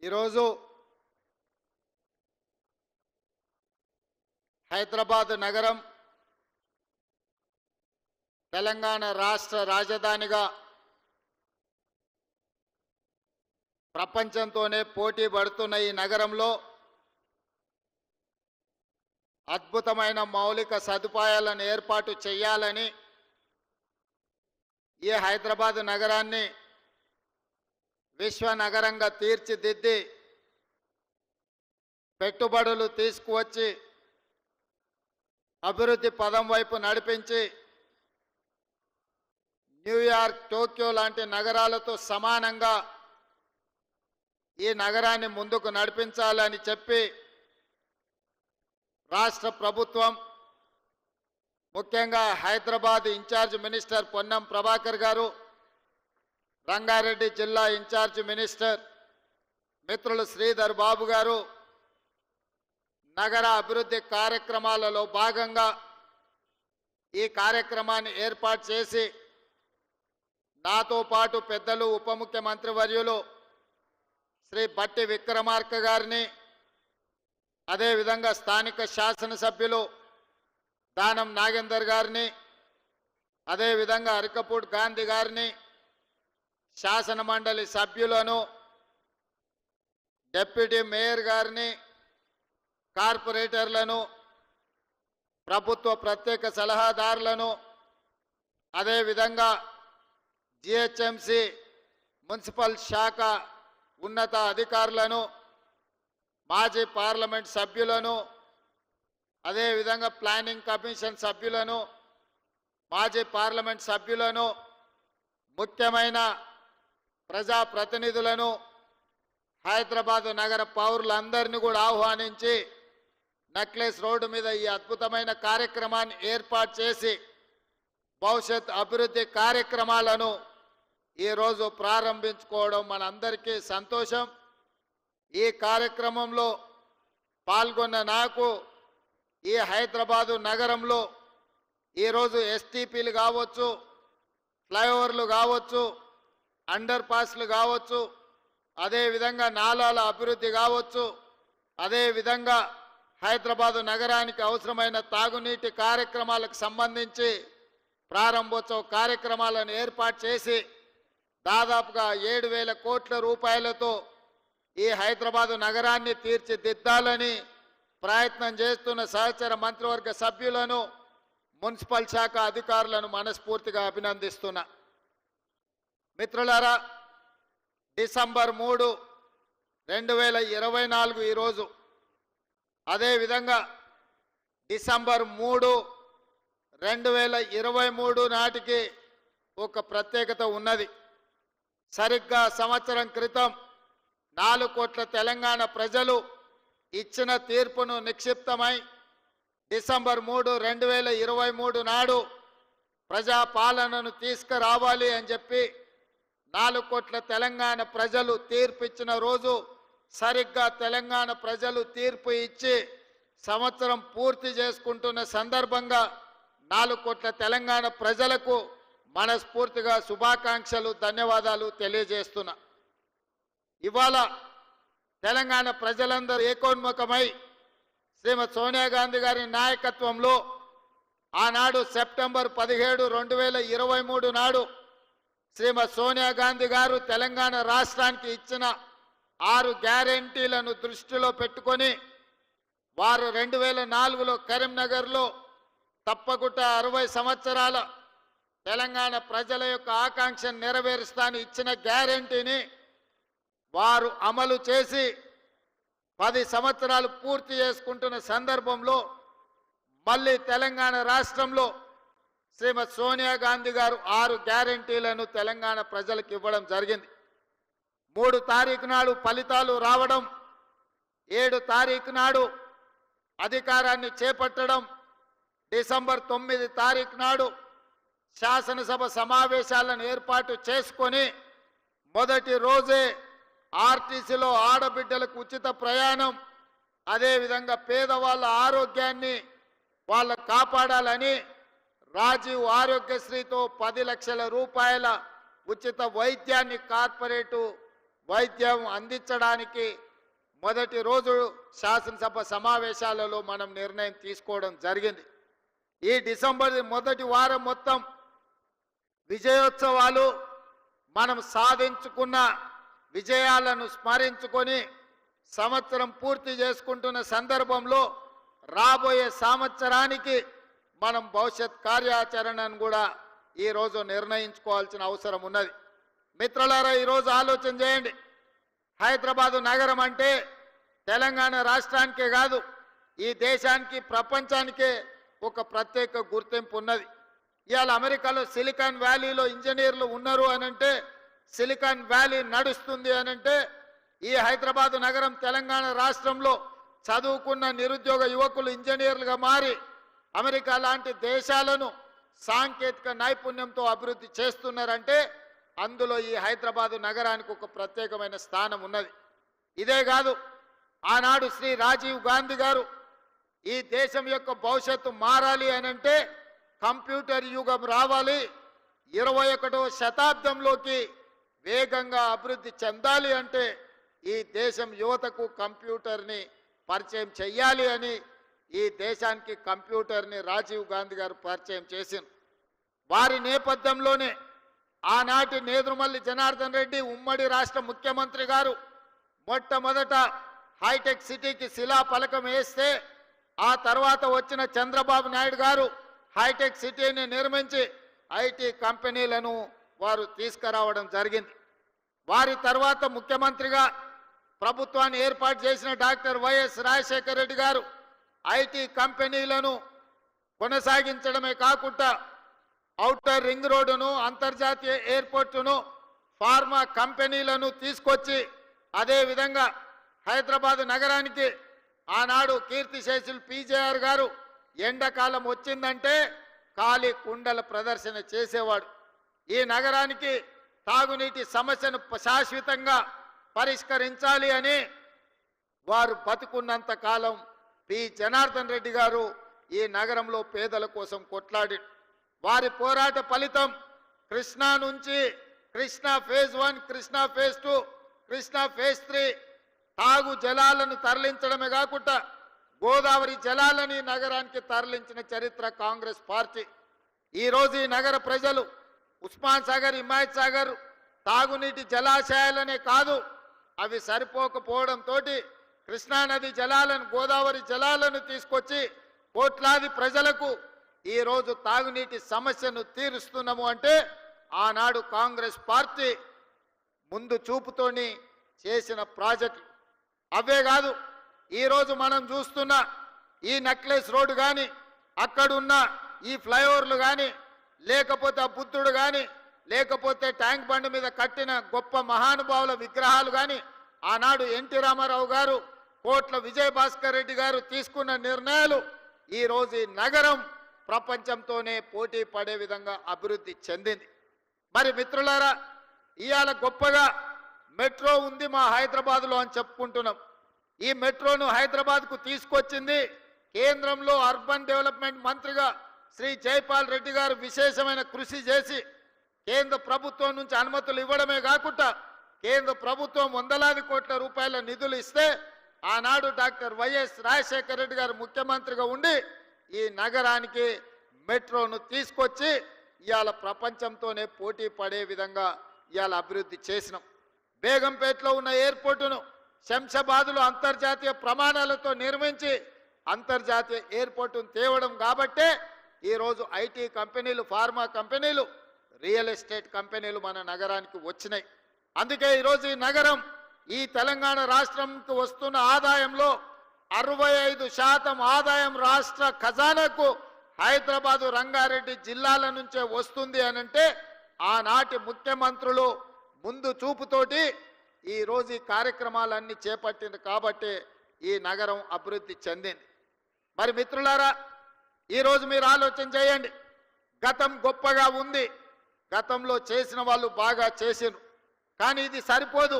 ఈరోజు హైదరాబాద్ నగరం తెలంగాణ రాష్ట్ర రాజధానిగా ప్రపంచంతోనే పోటీ పడుతున్న ఈ నగరంలో అద్భుతమైన మౌలిక సదుపాయాలను ఏర్పాటు చేయాలని ఈ హైదరాబాద్ నగరాన్ని విశ్వ నగరంగా తీర్చిదిద్ది పెట్టుబడులు తీసుకువచ్చి అభివృద్ధి పదం వైపు నడిపించి న్యూయార్క్, టోక్యో లాంటి నగరాలతో సమానంగా ఈ నగరాన్ని ముందుకు నడిపించాలని చెప్పి రాష్ట్ర ప్రభుత్వం, ముఖ్యంగా హైదరాబాద్ ఇన్ఛార్జ్ మినిస్టర్ పొన్నం ప్రభాకర్ గారు, రంగారెడ్డి జిల్లా ఇన్ఛార్జ్ మినిస్టర్ మిత్రులు శ్రీధర్ బాబు గారు నగర అభివృద్ధి కార్యక్రమాలలో భాగంగా ఈ కార్యక్రమాన్ని ఏర్పాటు చేసి నాతో పాటు పెద్దలు ఉప ముఖ్యమంత్రి వర్యులు శ్రీ బట్టి విక్రమార్క గారిని, అదేవిధంగా స్థానిక శాసనసభ్యులు దానం నాగేందర్ గారిని, అదేవిధంగా అరికపూడి గాంధీ గారిని, శాసన మండలి సభ్యులను, డిప్యూటీ మేయర్ గారిని, కార్పొరేటర్లను, ప్రభుత్వ ప్రత్యేక సలహాదారులను, అదేవిధంగా జిహెచ్ఎంసి మున్సిపల్ శాఖ ఉన్నత అధికారులను, మాజీ పార్లమెంట్ సభ్యులను, అదేవిధంగా ప్లానింగ్ కమిషన్ సభ్యులను, మాజీ పార్లమెంట్ సభ్యులను, ముఖ్యమైన ప్రజాప్రతినిధులను, హైదరాబాద్ నగర పౌరులందరినీ కూడా ఆహ్వానించి నెక్లెస్ రోడ్డు మీద ఈ అద్భుతమైన కార్యక్రమాన్ని ఏర్పాటు చేసి భవిష్యత్ అభివృద్ధి కార్యక్రమాలను ఈరోజు ప్రారంభించుకోవడం మనందరికీ సంతోషం. ఈ కార్యక్రమంలో పాల్గొన్న నాకు ఈ హైదరాబాదు నగరంలో ఈరోజు ఎస్టీపీలు కావచ్చు, ఫ్లైఓవర్లు కావచ్చు, అండర్ పాస్లు కావచ్చు, అదేవిధంగా నాలాల అభివృద్ధి కావచ్చు, అదేవిధంగా హైదరాబాదు నగరానికి అవసరమైన తాగునీటి కార్యక్రమాలకు సంబంధించి ప్రారంభోత్సవ కార్యక్రమాలను ఏర్పాటు చేసి దాదాపుగా 7,000 కోట్ల రూపాయలతో ఈ హైదరాబాదు నగరాన్ని తీర్చిదిద్దాలని ప్రయత్నం చేస్తున్న సహచర మంత్రివర్గ సభ్యులను, మున్సిపల్ శాఖ అధికారులను మనస్ఫూర్తిగా అభినందిస్తున్నా. మిత్రులారా, డిసెంబర్ 3, 2024 ఈరోజు, అదేవిధంగా డిసెంబర్ 3, 2023 నాటికి ఒక ప్రత్యేకత ఉన్నది. సరిగ్గా సంవత్సరం క్రితం 4 కోట్ల తెలంగాణ ప్రజలు ఇచ్చిన తీర్పును నిక్షిప్తమై డిసెంబర్ 3, 2023 నాడు ప్రజాపాలనను తీసుకురావాలి అని చెప్పి 4 కోట్ల తెలంగాణ ప్రజలు తీర్పు ఇచ్చిన రోజు, సరిగ్గా తెలంగాణ ప్రజలు తీర్పు ఇచ్చి సంవత్సరం పూర్తి చేసుకుంటున్న సందర్భంగా 4 కోట్ల తెలంగాణ ప్రజలకు మనస్ఫూర్తిగా శుభాకాంక్షలు, ధన్యవాదాలు తెలియజేస్తున్నా. ఇవాళ తెలంగాణ ప్రజలందరూ ఏకోన్ముఖమై శ్రీమతి సోనియా గాంధీ గారి నాయకత్వంలో ఆనాడు సెప్టెంబర్ 17, 2023 నాడు శ్రీమతి సోనియా గాంధీ గారు తెలంగాణ రాష్ట్రానికి ఇచ్చిన 6 గ్యారెంటీలను దృష్టిలో పెట్టుకొని వారు 2004లో కరీంనగర్లో తప్పకుండా 60 సంవత్సరాల తెలంగాణ ప్రజల యొక్క ఆకాంక్షను నెరవేరుస్తాను ఇచ్చిన గ్యారెంటీని వారు అమలు చేసి 10 సంవత్సరాలు పూర్తి చేసుకుంటున్న సందర్భంలో మళ్ళీ తెలంగాణ రాష్ట్రంలో శ్రీమతి సోనియా గాంధీ గారు 6 గ్యారెంటీలను తెలంగాణ ప్రజలకు ఇవ్వడం జరిగింది. 3 తారీఖు నాడు ఫలితాలు రావడం, 7 తారీఖు నాడు అధికారాన్ని చేపట్టడం, డిసెంబర్ 9 తారీఖు నాడు శాసనసభ సమావేశాలను ఏర్పాటు చేసుకొని మొదటి రోజే ఆర్టీసీలో ఆడబిడ్డలకు ఉచిత ప్రయాణం, అదేవిధంగా పేదవాళ్ళ ఆరోగ్యాన్ని వాళ్ళ కాపాడాలని రాజీవ్ ఆరోగ్యశ్రీతో 10 లక్షల రూపాయల ఉచిత వైద్యాన్ని కార్పొరేటు వైద్యం అందించడానికి మొదటి రోజు శాసనసభ సమావేశాలలో మనం నిర్ణయం తీసుకోవడం జరిగింది. ఈ డిసెంబర్ మొదటి వారం మొత్తం విజయోత్సవాలు, మనం సాధించుకున్న విజయాలను స్మరించుకొని సంవత్సరం పూర్తి చేసుకుంటున్న సందర్భంలో రాబోయే సంవత్సరానికి మనం భవిష్యత్ కార్యాచరణను కూడా ఈరోజు నిర్ణయించుకోవాల్సిన అవసరం ఉన్నది. మిత్రులారా, ఈరోజు ఆలోచన చేయండి. హైదరాబాదు నగరం అంటే తెలంగాణ రాష్ట్రానికే కాదు, ఈ దేశానికి ప్రపంచానికే ఒక ప్రత్యేక గుర్తింపు ఉన్నది. ఇవాళ అమెరికాలో సిలికాన్ వ్యాలీలో ఇంజనీర్లు ఉన్నారు అనంటే, సిలికాన్ వ్యాలీ నడుస్తుంది అనంటే, ఈ హైదరాబాదు నగరం తెలంగాణ రాష్ట్రంలో చదువుకున్న నిరుద్యోగ యువకులు ఇంజనీర్లుగా మారి అమెరికా లాంటి దేశాలను సాంకేతిక నైపుణ్యంతో అభివృద్ధి చేస్తున్నారంటే అందులో ఈ హైదరాబాదు నగరానికి ఒక ప్రత్యేకమైన స్థానం ఉన్నది. ఇదే కాదు, ఆనాడు శ్రీ రాజీవ్ గాంధీ గారు ఈ దేశం యొక్క భవిష్యత్తు మారాలి అనంటే కంప్యూటర్ యుగం రావాలి, 21వ శతాబ్దంలోకి వేగంగా అభివృద్ధి చెందాలి అంటే ఈ దేశం యువతకు కంప్యూటర్ని పరిచయం చెయ్యాలి అని ఈ దేశానికి కంప్యూటర్ని రాజీవ్ గాంధీ గారు పరిచయం చేసింది. వారి నేపథ్యంలోనే ఆనాటి నేదురుమల్లి జనార్దన్ రెడ్డి ఉమ్మడి రాష్ట్ర ముఖ్యమంత్రి గారు మొట్టమొదట హైటెక్ సిటీకి శిలాఫలకం వేస్తే, ఆ తర్వాత వచ్చిన చంద్రబాబు నాయుడు గారు హైటెక్ సిటీని నిర్మించి ఐటీ కంపెనీలను వారు తీసుకురావడం జరిగింది. వారి తర్వాత ముఖ్యమంత్రిగా ప్రభుత్వాన్ని ఏర్పాటు చేసిన డాక్టర్ వైఎస్ రాజశేఖర రెడ్డి గారు ఐటీ కంపెనీలను కొనసాగించడమే కాకుండా ఔటర్ రింగ్ రోడ్డును, అంతర్జాతీయ ఎయిర్పోర్టును, ఫార్మా కంపెనీలను తీసుకొచ్చి అదేవిధంగా హైదరాబాద్ నగరానికి ఆనాడు కీర్తిశేషులు పీజేఆర్ గారు ఎండాకాలం వచ్చిందంటే ఖాళీ కుండల ప్రదర్శన చేసేవాడు. ఈ నగరానికి తాగునీటి సమస్యను శాశ్వతంగా పరిష్కరించాలి అని వారు బతుకున్నంత కాలం పి జనార్దన్ రెడ్డి గారు ఈ నగరంలో పేదల కోసం కొట్లాడి, వారి పోరాట ఫలితం కృష్ణా నుంచి Krishna phase 1, Krishna phase 2, Krishna phase 3 తాగు జలాలను తరలించడమే కాకుండా గోదావరి జలాలని నగరానికి తరలించిన చరిత్ర కాంగ్రెస్ పార్టీ. ఈరోజు ఈ నగర ప్రజలు ఉస్మాన్ సాగర్, హిమాయత్ సాగర్ తాగునీటి జలాశయాలనే కాదు, అవి సరిపోకపోవడంతో కృష్ణానది జలాలను, గోదావరి జలాలను తీసుకొచ్చి కోట్లాది ప్రజలకు ఈరోజు తాగునీటి సమస్యను తీరుస్తున్నాము అంటే ఆనాడు కాంగ్రెస్ పార్టీ ముందు చూపుతోని చేసిన ప్రాజెక్టు. అవే కాదు, ఈరోజు మనం చూస్తున్న ఈ నెక్లెస్ రోడ్డు కానీ, అక్కడున్న ఈ ఫ్లైఓవర్లు కానీ, లేకపోతే ఆ బుద్ధుడు కానీ, లేకపోతే ట్యాంక్ బండ్ మీద కట్టిన గొప్ప మహానుభావుల విగ్రహాలు కానీ, ఆనాడు ఎన్టీ రామారావు గారు, కోట్ల విజయభాస్కర్ రెడ్డి గారు తీసుకున్న నిర్ణయాలు ఈరోజు ఈ నగరం ప్రపంచంతోనే పోటీ పడే విధంగా అభివృద్ధి చెందింది. మరి మిత్రులారా, ఇవాళ గొప్పగా మెట్రో ఉంది మా హైదరాబాద్లో అని చెప్పుకుంటున్నాం. ఈ మెట్రోను హైదరాబాద్కు తీసుకొచ్చింది కేంద్రంలో అర్బన్ డెవలప్మెంట్ మంత్రిగా శ్రీ జైపాల్ రెడ్డి గారు విశేషమైన కృషి చేసి కేంద్ర ప్రభుత్వం నుంచి అనుమతులు ఇవ్వడమే కాకుండా కేంద్ర ప్రభుత్వం వందలాది కోట్ల రూపాయల నిధులు ఇస్తే ఆనాడు డాక్టర్ వైఎస్ రాజశేఖర రెడ్డి గారు ముఖ్యమంత్రిగా ఉండి ఈ నగరానికి మెట్రోను తీసుకొచ్చి ఇవాళ ప్రపంచంతోనే పోటీ పడే విధంగా ఇవాళ అభివృద్ధి చేసినాం. బేగంపేటలో ఉన్న ఎయిర్పోర్టును శంషాబాద్లో అంతర్జాతీయ ప్రమాణాలతో నిర్మించి అంతర్జాతీయ ఎయిర్పోర్టును తేవడం కాబట్టే ఈరోజు ఐటీ కంపెనీలు, ఫార్మా కంపెనీలు, రియల్ ఎస్టేట్ కంపెనీలు మన నగరానికి వచ్చినాయి. అందుకే ఈరోజు ఈ నగరం ఈ తెలంగాణ రాష్ట్రంకు వస్తున్న ఆదాయంలో 65% ఆదాయం రాష్ట్ర ఖజానాకు హైదరాబాదు, రంగారెడ్డి జిల్లాల నుంచే వస్తుంది అనంటే ఆనాటి ముఖ్యమంత్రులు ముందు చూపుతోటి ఈరోజు ఈ కార్యక్రమాలన్నీ చేపట్టింది కాబట్టి ఈ నగరం అభివృద్ధి చెందింది. మరి మిత్రులారా, ఈరోజు మీరు ఆలోచన చేయండి. గతం గొప్పగా ఉంది, గతంలో చేసిన వాళ్ళు బాగా చేసిరు, కానీ ఇది సరిపోదు.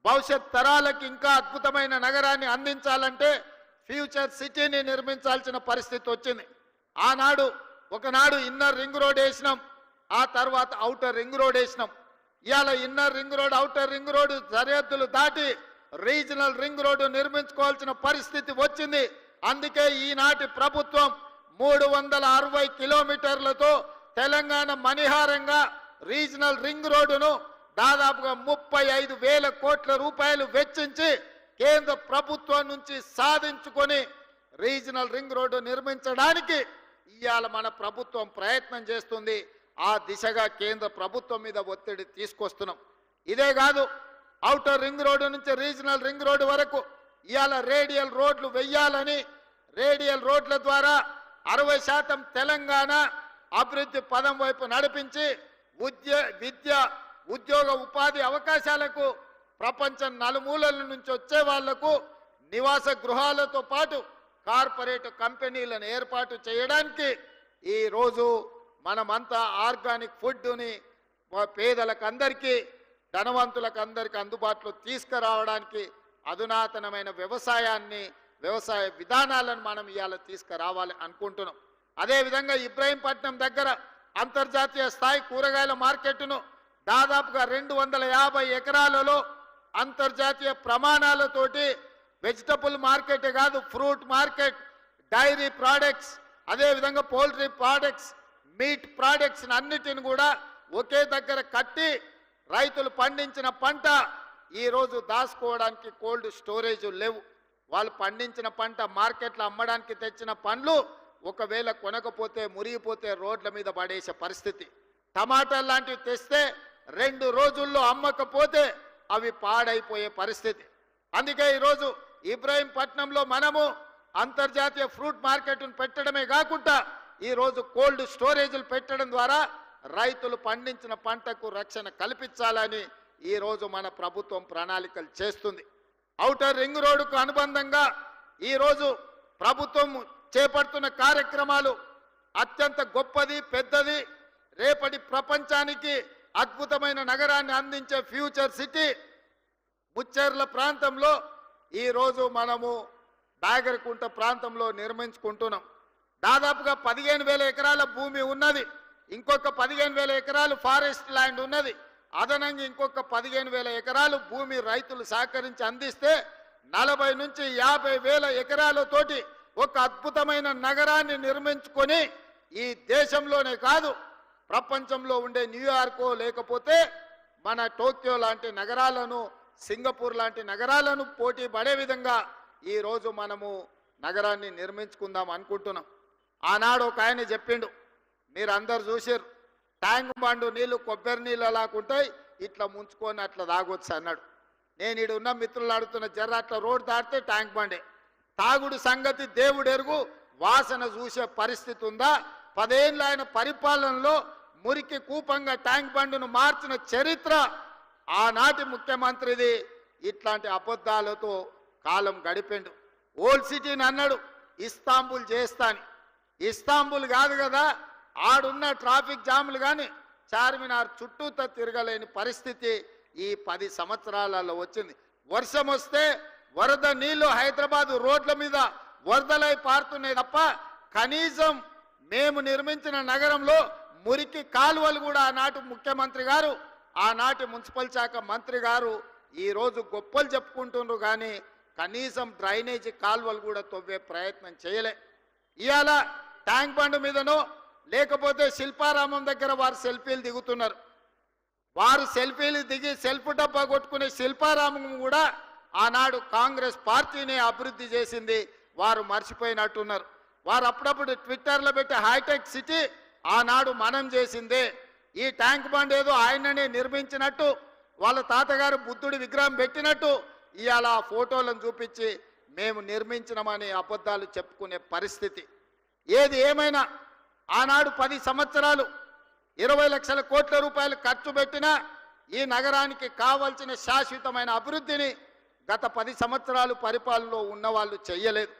భవిష్యత్ తరాలకు ఇంకా అద్భుతమైన నగరాన్ని అందించాలంటే ఫ్యూచర్ సిటీని నిర్మించాల్సిన పరిస్థితి వచ్చింది. ఆనాడు ఒకనాడు ఇన్నర్ రింగ్ రోడ్ వేసినాం, ఆ తర్వాత ఔటర్ రింగ్ రోడ్ వేసినాం. ఇవాళ inner ring road, outer ring road సరిహద్దులు దాటి రీజనల్ రింగ్ రోడ్డు నిర్మించుకోవాల్సిన పరిస్థితి వచ్చింది. అందుకే ఈనాటి ప్రభుత్వం 360 కిలోమీటర్లతో తెలంగాణ మణిహారంగా రీజనల్ రింగ్ రోడ్డును దాదాపుగా 35,000 కోట్ల రూపాయలు వెచ్చించి కేంద్ర ప్రభుత్వం నుంచి సాధించుకొని రీజనల్ రింగ్ రోడ్డు నిర్మించడానికి ఇవాళ మన ప్రభుత్వం ప్రయత్నం చేస్తుంది. ఆ దిశగా కేంద్ర ప్రభుత్వం మీద ఒత్తిడి తీసుకొస్తున్నాం. ఇదే కాదు, ఔటర్ రింగ్ రోడ్డు నుంచి రీజనల్ రింగ్ రోడ్డు వరకు ఇవాళ రేడియల్ రోడ్లు వెయ్యాలని, రేడియల్ రోడ్ల ద్వారా 60% తెలంగాణ అభివృద్ధి పదం వైపు నడిపించి విద్య ఉద్యోగ ఉపాధి అవకాశాలకు ప్రపంచం నలుమూలల నుంచి వచ్చే వాళ్లకు నివాస గృహాలతో పాటు కార్పొరేట్ కంపెనీలను ఏర్పాటు చేయడానికి ఈరోజు మనమంతా ఆర్గానిక్ ఫుడ్ని పేదలకు అందరికీ, ధనవంతులకు అందరికీ అందుబాటులో తీసుకురావడానికి అధునాతనమైన వ్యవసాయ విధానాలను మనం ఇవాళ తీసుకురావాలి అనుకుంటున్నాం. అదేవిధంగా ఇబ్రహీంపట్నం దగ్గర అంతర్జాతీయ స్థాయి కూరగాయల మార్కెట్ను దాదాపుగా 250 ఎకరాలలో అంతర్జాతీయ ప్రమాణాలతోటి వెజిటబుల్ మార్కెట్ కాదు, ఫ్రూట్ మార్కెట్, డైరీ ప్రోడక్ట్స్, అదేవిధంగా పౌల్ట్రీ ప్రోడక్ట్స్, మీట్ ప్రోడక్ట్స్ అన్నిటిని కూడా ఒకే దగ్గర కట్టి రైతులు పండించిన పంట ఈరోజు దాచుకోవడానికి కోల్డ్ స్టోరేజ్ లేవు. వాళ్ళు పండించిన పంట మార్కెట్లో అమ్మడానికి తెచ్చిన పండ్లు ఒకవేళ కొనకపోతే మురిగిపోతే రోడ్ల మీద పడేసే పరిస్థితి. టమాటాలు లాంటివి తెస్తే 2 రోజుల్లో అమ్మకపోతే అవి పాడైపోయే పరిస్థితి. అందుకే ఈరోజు ఇబ్రహీంపట్నంలో మనము అంతర్జాతీయ ఫ్రూట్ మార్కెట్ను పెట్టడమే కాకుండా ఈరోజు కోల్డ్ స్టోరేజీలు పెట్టడం ద్వారా రైతులు పండించిన పంటకు రక్షణ కల్పించాలని ఈరోజు మన ప్రభుత్వం ప్రణాళికలు చేస్తుంది. ఔటర్ రింగ్ రోడ్డుకు అనుబంధంగా ఈరోజు ప్రభుత్వం చేపడుతున్న కార్యక్రమాలు అత్యంత గొప్పది, పెద్దది. రేపటి ప్రపంచానికి అద్భుతమైన నగరాన్ని అందించే ఫ్యూచర్ సిటీ ముచ్చెర్ల ప్రాంతంలో ఈరోజు మనము బాగరకుంట ప్రాంతంలో నిర్మించుకుంటున్నాం. దాదాపుగా 15,000 ఎకరాల భూమి ఉన్నది. ఇంకొక 15,000 ఎకరాలు ఫారెస్ట్ ల్యాండ్ ఉన్నది. అదనంగా ఇంకొక 15,000 ఎకరాలు భూమి రైతులు సహకరించి అందిస్తే 40 నుంచి 50,000 ఎకరాలతోటి ఒక అద్భుతమైన నగరాన్ని నిర్మించుకొని ఈ దేశంలోనే కాదు ప్రపంచంలో ఉండే న్యూయార్కో లేకపోతే మన టోక్యో లాంటి నగరాలను, సింగపూర్ లాంటి నగరాలను పోటీ పడే విధంగా ఈరోజు మనము నగరాన్ని నిర్మించుకుందాం అనుకుంటున్నాం. ఆనాడు ఒక ఆయన చెప్పిండు, మీరు అందరు చూసారు, ట్యాంక్ బండు నీళ్లు కొబ్బరి నీళ్ళు అలాగుంటాయి, ఇట్లా ముంచుకొని అట్లా తాగొచ్చు అన్నాడు. నేను ఈడు ఉన్న మిత్రులు అడుగుతున్న జర్ర అట్లా రోడ్ దాటితే ట్యాంక్ బండే. తాగుడు సంగతి దేవుడు ఎరుగు, వాసన చూసే పరిస్థితి ఉందా? 10 ఏళ్ళ ఆయన పరిపాలనలో మురికి కూపంగా ట్యాంక్ బండును మార్చిన చరిత్ర ఆనాటి ముఖ్యమంత్రిది. ఇట్లాంటి అబద్ధాలతో కాలం గడిపిండు. ఓల్డ్ సిటీని అన్నాడు ఇస్తాంబుల్ చేస్తాని. ఇస్తాంబుల్ కాదు కదా, ఆడున్న ట్రాఫిక్ జాములు కానీ చార్మినార్ చుట్టూతో తిరగలేని పరిస్థితి ఈ 10 సంవత్సరాలలో వచ్చింది. వర్షం వస్తే వరద నీళ్లు హైదరాబాద్ రోడ్ల మీద వరదలై పారుతున్నాయి తప్ప కనీసం మేము నిర్మించిన నగరంలో మురికి కాలువలు కూడా ఆనాటి ముఖ్యమంత్రి గారు, ఆనాటి మున్సిపల్ శాఖ మంత్రి గారు ఈరోజు గొప్పలు చెప్పుకుంటున్నారు కానీ కనీసం డ్రైనేజీ కాలువలు కూడా తవ్వే ప్రయత్నం చేయలే. ఇవాళ ట్యాంక్ బండ్ మీదనో లేకపోతే శిల్పారామం దగ్గర వారు సెల్ఫీలు దిగుతున్నారు. వారు సెల్ఫీలు దిగి సెల్ఫ్ డబ్బా కొట్టుకునే శిల్పారామం కూడా ఆనాడు కాంగ్రెస్ పార్టీనే అభివృద్ధి చేసింది, వారు మర్చిపోయినట్టున్నారు. వారు అప్పుడప్పుడు ట్విట్టర్లో పెట్టి హైటెక్ సిటీ ఆనాడు మనం చేసిందే. ఈ ట్యాంక్ బండ్ ఏదో ఆయననే నిర్మించినట్టు, వాళ్ళ తాతగారు బుద్ధుడి విగ్రహం పెట్టినట్టు ఇవాళ ఆ ఫోటోలను చూపించి మేము నిర్మించినమని అబద్ధాలు చెప్పుకునే పరిస్థితి. ఏది ఏమైనా ఆనాడు 10 సంవత్సరాలు 20 లక్షల కోట్ల రూపాయలు ఖర్చు పెట్టినా ఈ నగరానికి కావాల్సిన శాశ్వతమైన అభివృద్ధిని గత 10 సంవత్సరాలు పరిపాలనలో ఉన్నవాళ్ళు చెయ్యలేదు.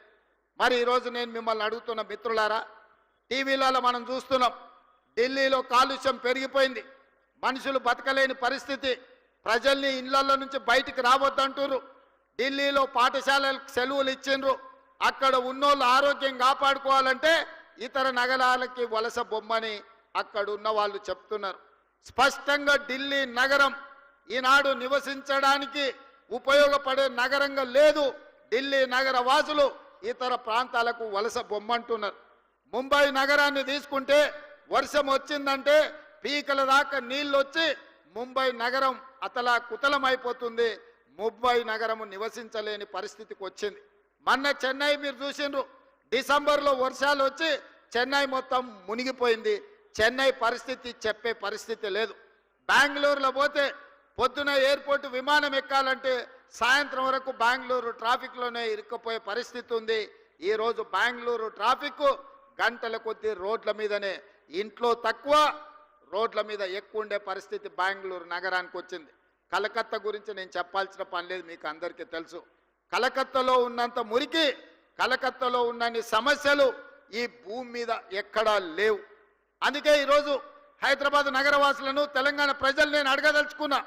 మరి ఈరోజు నేను మిమ్మల్ని అడుగుతున్న మిత్రులారా, టీవీలలో మనం చూస్తున్నాం, ఢిల్లీలో కాలుష్యం పెరిగిపోయింది, మనుషులు బతకలేని పరిస్థితి, ప్రజల్ని ఇళ్లలో నుంచి బయటికి రావద్దంటారు. ఢిల్లీలో పాఠశాలలకు సెలవులు ఇచ్చిండ్రు. అక్కడ ఉన్నోళ్ళు ఆరోగ్యం కాపాడుకోవాలంటే ఇతర నగరాలకి వలస బొమ్మని అక్కడ ఉన్న వాళ్ళు చెప్తున్నారు. స్పష్టంగా ఢిల్లీ నగరం ఈనాడు నివసించడానికి ఉపయోగపడే నగరంగా లేదు. ఢిల్లీ నగర వాసులు ఇతర ప్రాంతాలకు వలస బొమ్మంటున్నారు. ముంబై నగరాన్ని తీసుకుంటే వర్షం వచ్చిందంటే పీకల దాకా నీళ్ళు వచ్చి ముంబై నగరం అతలా కుతలమైపోతుంది. ముంబై నగరము నివసించలేని పరిస్థితికి వచ్చింది. మొన్న చెన్నై మీరు చూసిండ్రు, డిసెంబర్లో వర్షాలు వచ్చి చెన్నై మొత్తం మునిగిపోయింది. చెన్నై పరిస్థితి చెప్పే పరిస్థితి లేదు. బెంగళూరులో పోతే పొద్దున ఎయిర్పోర్ట్ విమానం ఎక్కాలంటే సాయంత్రం వరకు బెంగళూరు ట్రాఫిక్లోనే ఇరుక్కుపోయే పరిస్థితి ఉంది. ఈరోజు బెంగళూరు ట్రాఫిక్ గంటల కొద్దీ రోడ్ల మీదనే, ఇంట్లో తక్కువ రోడ్ల మీద ఎక్కువ ఉండే పరిస్థితి బెంగళూరు నగరానికి వచ్చింది. కలకత్తా గురించి నేను చెప్పాల్సిన పని లేదు, మీకు అందరికీ తెలుసు. కలకత్తాలో ఉన్నంత మురికి, కలకత్తాలో ఉన్నన్ని సమస్యలు ఈ భూమి మీద ఎక్కడా లేవు. అందుకే ఈరోజు హైదరాబాద్ నగరవాసులను, తెలంగాణ ప్రజలు నేను అడగదలుచుకున్నా.